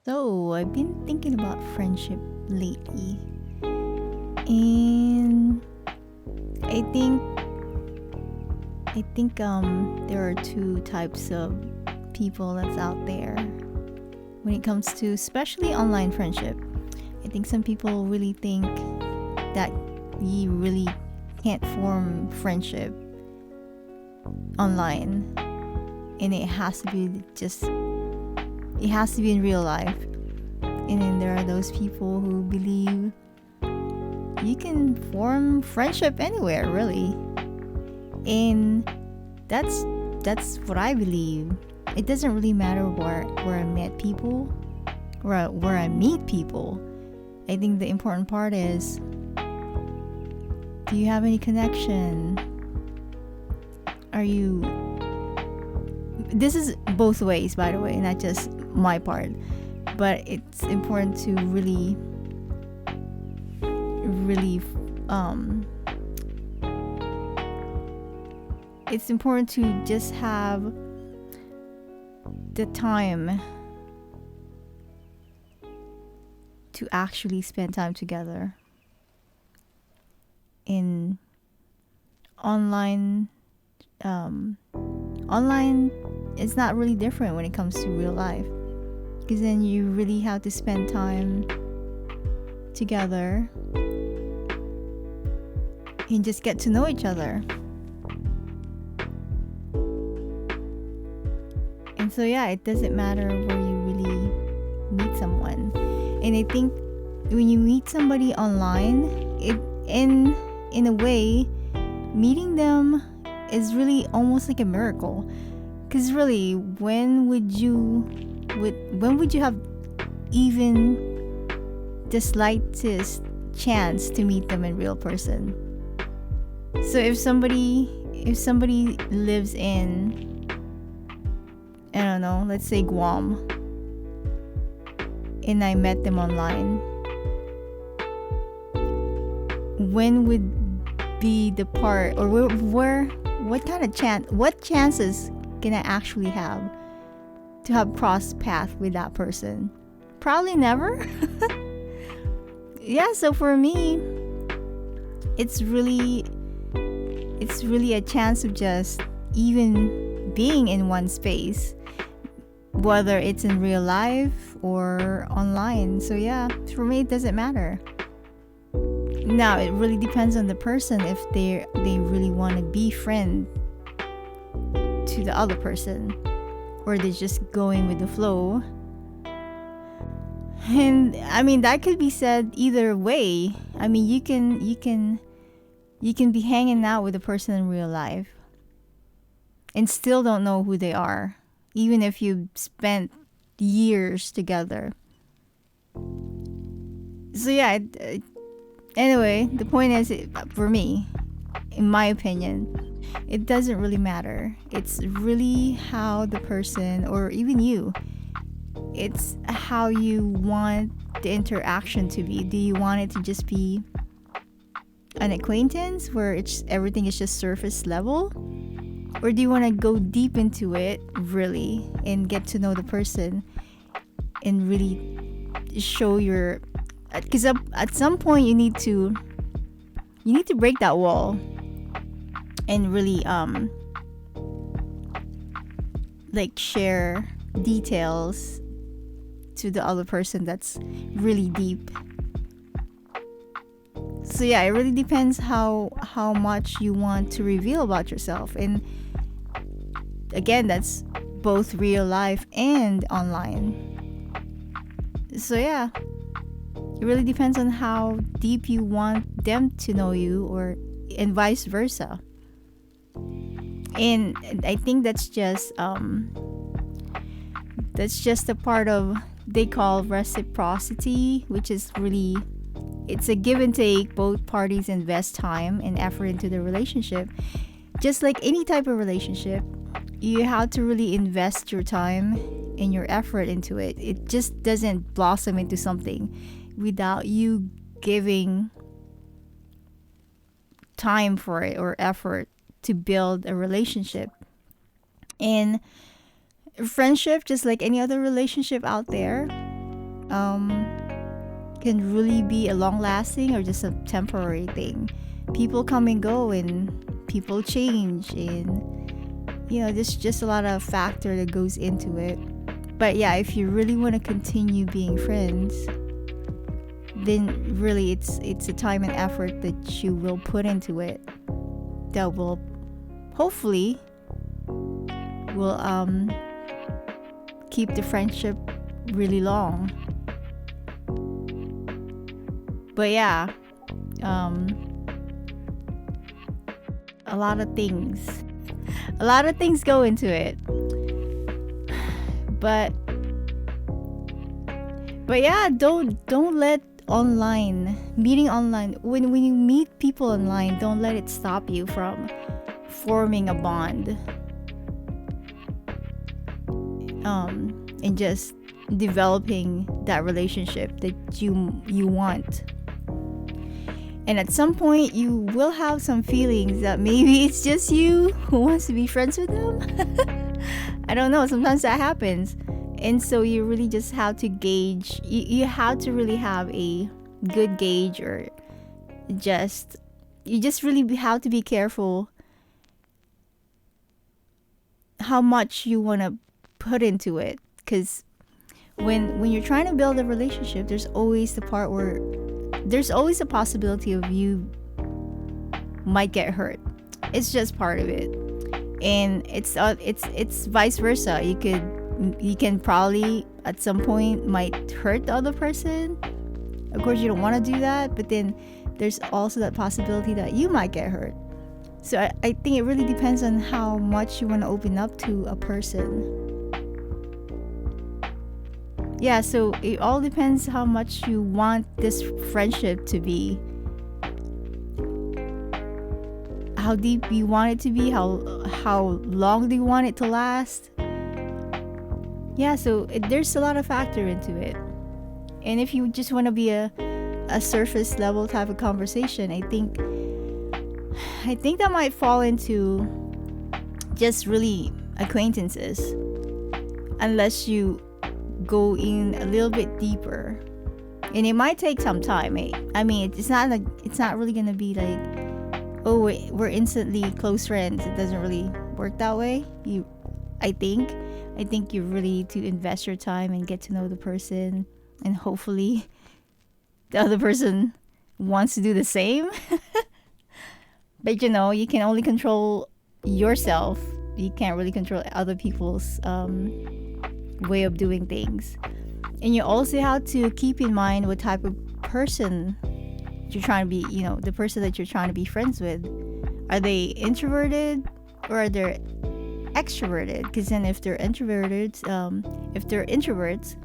So, I've been thinking about friendship lately, and I think there are two types of people that's out there when it comes to especially online friendship. I think some people really think that you really can't form friendship online, and it has to be in real life. And then there are those people who believe you can form friendship anywhere, really. And that's what I believe. It doesn't really matter where I met people, where I meet people. I think the important part is, do you have any connection? This is both ways, by the way, not just my part, but it's important to really it's important to just have the time to actually spend time together. In online it's not really different when it comes to real life, because then you really have to spend time together and just get to know each other. And so yeah, it doesn't matter where you really meet someone. And I think when you meet somebody online, it in a way, meeting them is really almost like a miracle. Because really, when would you have even the slightest chance to meet them in real person? So if somebody lives in, I don't know, let's say Guam, and I met them online, when would be the part, or what chances can I actually have to have crossed path with that person? Probably never. Yeah, so for me, it's really a chance of just even being in one space, whether it's in real life or online. So yeah, for me it doesn't matter. Now it really depends on the person, if they really want to be friend to the other person, or they're just going with the flow. And I mean, that could be said either way. I mean, you can be hanging out with a person in real life and still don't know who they are, even if you spent years together. So yeah, anyway, the point is, for me, in my opinion, it doesn't really matter. It's really how the person, or even you, it's how you want the interaction to be. Do you want it to just be an acquaintance where everything is just surface level? Or do you want to go deep into it, really, and get to know the person and really show your... Because at some point you need to break that wall and really like share details to the other person that's really deep. So yeah, it really depends how much you want to reveal about yourself. And again, that's both real life and online. So yeah, it really depends on how deep you want them to know you, and vice versa. And I think that's just a part of, they call reciprocity, which is really, it's a give and take. Both parties invest time and effort into the relationship. Just like any type of relationship, you have to really invest your time and your effort into it. It just doesn't blossom into something without you giving time for it or effort to build a relationship. And friendship, just like any other relationship out there, can really be a long lasting or just a temporary thing. People come and go and people change, and there's just a lot of factor that goes into it. But yeah, if you really want to continue being friends, then really it's a time and effort that you will put into it that will hopefully will keep the friendship really long. But yeah, a lot of things go into it. But yeah, don't let meeting online, when you meet people online, don't let it stop you from forming a bond, and just developing that relationship that you want. And at some point you will have some feelings that maybe it's just you who wants to be friends with them. I don't know, sometimes that happens. And so you really just have to gauge, you have to really have a good gauge, or you just really have to be careful how much you want to put into it. Because when you're trying to build a relationship, there's always the part where there's always a possibility of you might get hurt. It's just part of it. And it's vice versa. You can probably at some point might hurt the other person. Of course you don't want to do that, but then there's also that possibility that you might get hurt. So I think it really depends on how much you want to open up to a person. Yeah, so it all depends how much you want this friendship to be, how deep you want it to be, how long do you want it to last. Yeah, so there's a lot of factor into it. And if you just want to be a surface level type of conversation, I think that might fall into just really acquaintances, unless you go in a little bit deeper. And it might take some time. I mean, it's not really gonna be like, oh, we're instantly close friends. It doesn't really work that way. I think you really need to invest your time and get to know the person, and hopefully the other person wants to do the same. But you can only control yourself. You can't really control other people's way of doing things. And you also have to keep in mind what type of person you're trying to be, the person that you're trying to be friends with. Are they introverted or are they extroverted? Because then if they're introverted, if they're introverts,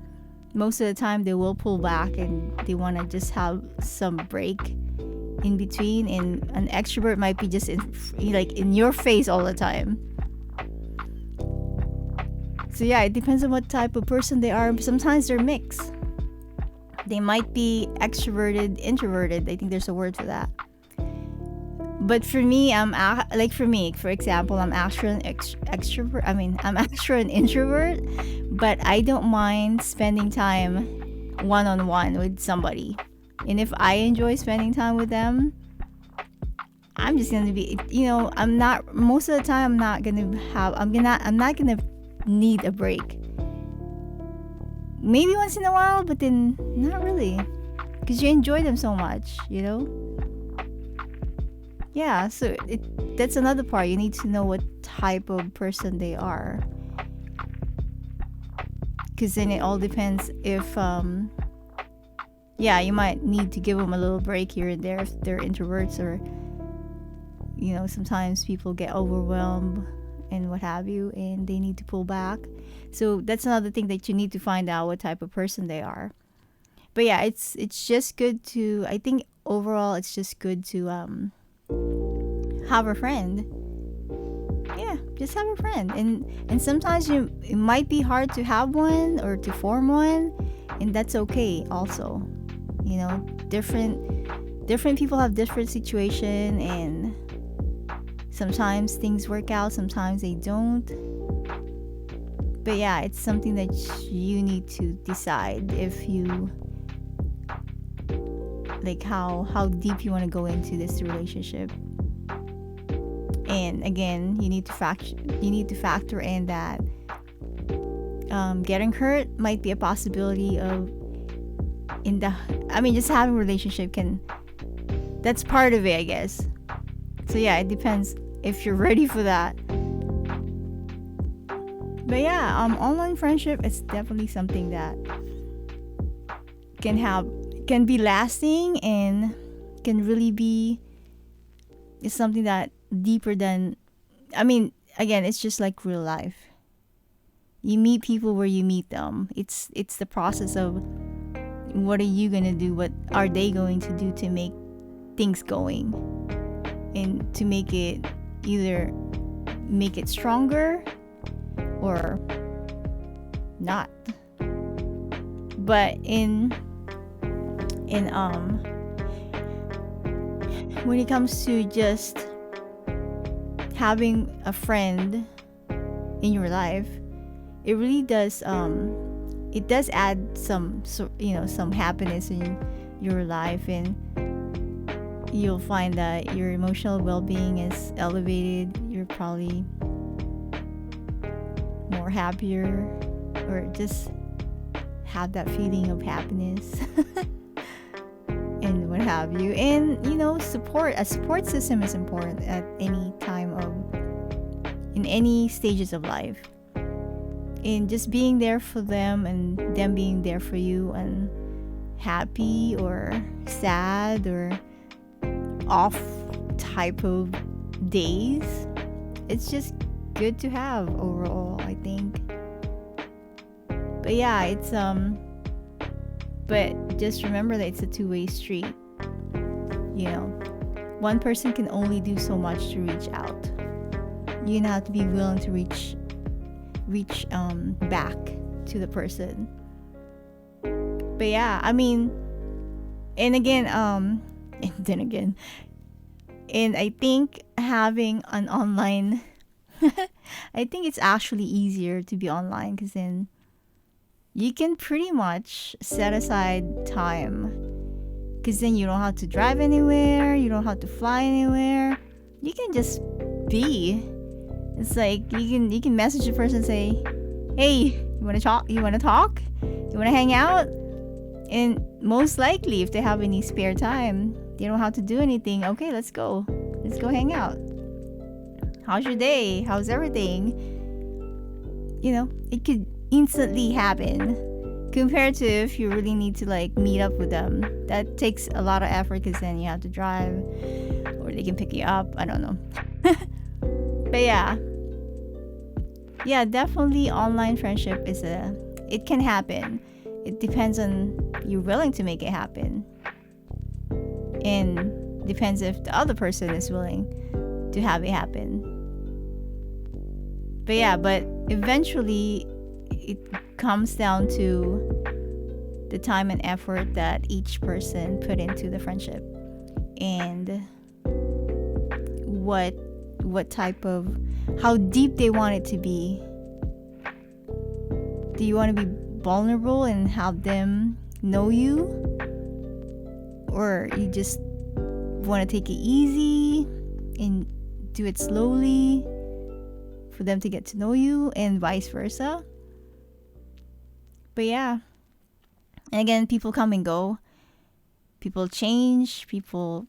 most of the time they will pull back and they want to just have some break in between. And an extrovert might be just in your face all the time. So yeah, it depends on what type of person they are. Sometimes they're mixed. They might be extroverted, introverted. I think there's a word for that. But for me, for example, I'm actually an extrovert. I'm actually an introvert, but I don't mind spending time one-on-one with somebody. And if I enjoy spending time with them, I'm just gonna be, I'm not, most of the time I'm not gonna need a break. Maybe once in a while, but then not really, because you enjoy them so much. Yeah, so that's another part. You need to know what type of person they are, because then it all depends if you might need to give them a little break here and there if they're introverts, or sometimes people get overwhelmed and what have you, and they need to pull back. So that's another thing that you need to find out what type of person they are. But yeah, it's just good to, I think overall it's just good to have a friend. Yeah, just have a friend. And sometimes it might be hard to have one or to form one, and that's okay also. Different people have different situation, and sometimes things work out, sometimes they don't. But yeah, it's something that you need to decide if you like how deep you want to go into this relationship. And again, you need to factor in that getting hurt might be a possibility of just having a relationship that's part of it, I guess. So yeah, it depends if you're ready for that. But yeah, online friendship is definitely something that can be lasting and can really be it's something that deeper than again, it's just like real life. You meet people where you meet them. It's the process of what are you gonna do, what are they going to do to make things going, and to make it either make it stronger or not. But when it comes to just having a friend in your life, it really does add some happiness in your life, and you'll find that your emotional well-being is elevated. You're probably more happier, or just have that feeling of happiness and what have you. And a support system is important at any time in any stages of life, and just being there for them and them being there for you, and happy or sad or off type of days, it's just good to have overall, I think. But yeah, it's but just remember that it's a two-way street. One person can only do so much to reach out. You have to be willing to reach back to the person. But yeah, and again, and then again, and I think having an online I think it's actually easier to be online, because then you can pretty much set aside time, because then you don't have to drive anywhere, you don't have to fly anywhere, you can just be. It's like you can message a person and say, hey, you want to talk, you want to hang out? And most likely, if they have any spare time, they don't have to do anything. Okay, let's go hang out. How's your day? How's everything? It could instantly happen, compared to if you really need to meet up with them. That takes a lot of effort, because then you have to drive, or they can pick you up, I don't know. But yeah, definitely online friendship it can happen. It depends on you're willing to make it happen, and depends if the other person is willing to have it happen. But yeah, but eventually it comes down to the time and effort that each person put into the friendship, and what type of, how deep they want it to be. Do you want to be vulnerable and have them know you, or you just want to take it easy and do it slowly for them to get to know you, and vice versa? But yeah, and again, people come and go, people change, people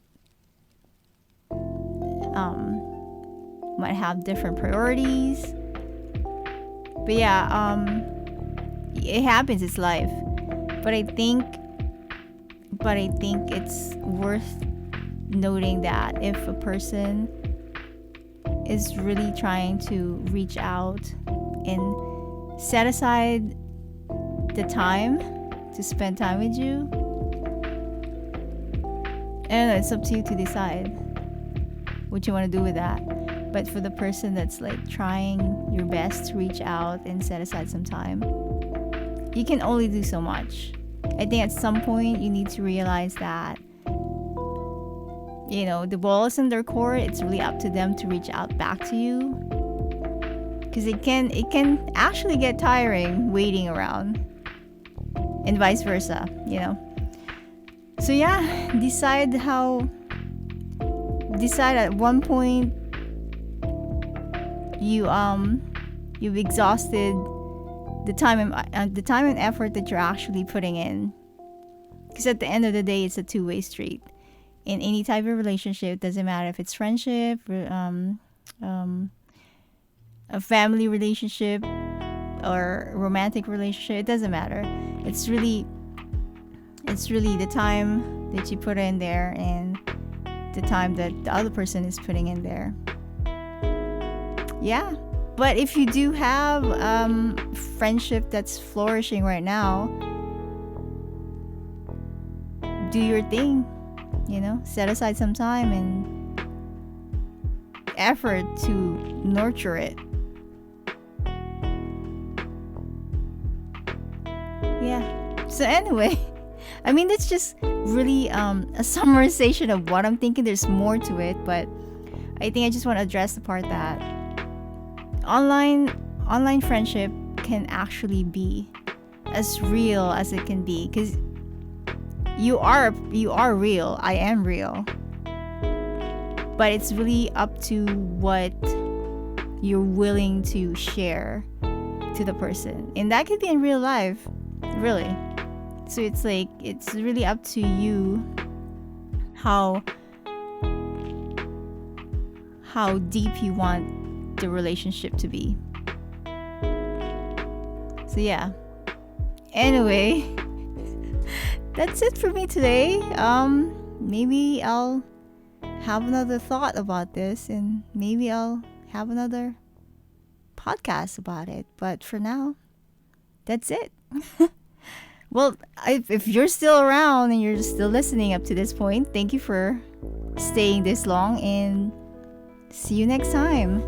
might have different priorities. But yeah, it happens, it's life. But I think it's worth noting that if a person is really trying to reach out and set aside the time to spend time with you, and it's up to you to decide what you want to do with that. But for the person that's trying your best to reach out and set aside some time, you can only do so much. I think at some point you need to realize that the ball is in their court. It's really up to them to reach out back to you. because it can actually get tiring waiting around, and vice versa, so yeah, decide at one point you've exhausted the time and effort that you're actually putting in, because at the end of the day, it's a two-way street in any type of relationship. Doesn't matter if it's friendship, a family relationship, or romantic relationship. It doesn't matter. It's really the time that you put in there and the time that the other person is putting in there. Yeah. But if you do have friendship that's flourishing right now, do your thing, set aside some time and effort to nurture it. Yeah. So anyway, I mean, that's just really a summarization of what I'm thinking. There's more to it, but I think I just want to address the part that online friendship can actually be as real as it can be, because you are real. I am real, but it's really up to what you're willing to share to the person, and that could be in real life, really. So it's like, it's really up to you how deep you want the relationship to be. So yeah. Anyway, that's it for me today. Maybe I'll have another thought about this, and maybe I'll have another podcast about it. But for now, that's it. Well, if you're still around and you're still listening up to this point, thank you for staying this long, and see you next time.